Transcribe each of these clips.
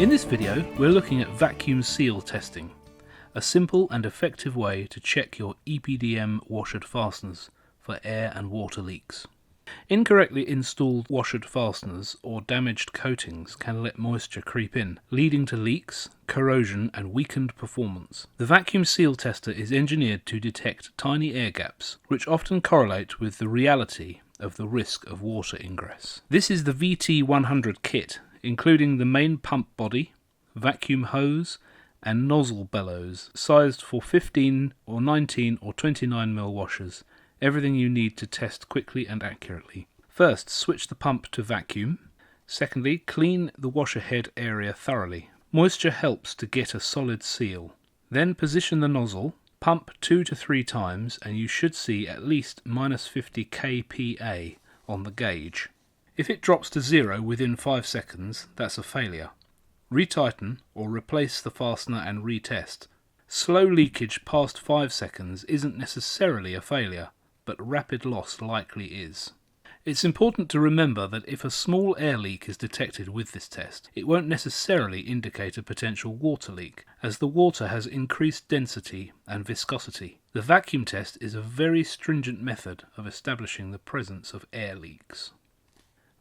In this video, we're looking at vacuum seal testing, a simple and effective way to check your EPDM washered fasteners for air and water leaks. Incorrectly installed washered fasteners or damaged coatings can let moisture creep in, leading to leaks, corrosion and weakened performance. The vacuum seal tester is engineered to detect tiny air gaps, which often correlate with the reality of the risk of water ingress. This is the VT100 kit, including the main pump body, vacuum hose and nozzle bellows, sized for 15 or 19 or 29mm washers. Everything you need to test quickly and accurately. First, switch the pump to vacuum. Secondly, clean the washer head area thoroughly. Moisture helps to get a solid seal. Then position the nozzle, pump 2 to 3 times and you should see at least -50 kPa on the gauge. If it drops to 0 within 5 seconds, that's a failure. Retighten or replace the fastener and retest. Slow leakage past 5 seconds isn't necessarily a failure, but rapid loss likely is. It's important to remember that if a small air leak is detected with this test, it won't necessarily indicate a potential water leak, as the water has increased density and viscosity. The vacuum test is a very stringent method of establishing the presence of air leaks.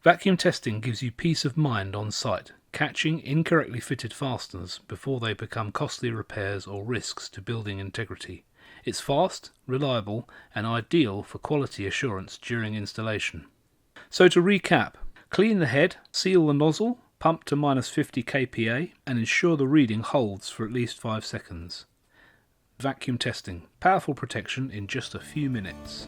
Vacuum testing gives you peace of mind on site, catching incorrectly fitted fasteners before they become costly repairs or risks to building integrity. It's fast, reliable, and ideal for quality assurance during installation. So to recap, clean the head, seal the nozzle, pump to -50 kPa, and ensure the reading holds for at least 5 seconds. Vacuum testing, powerful protection in just a few minutes.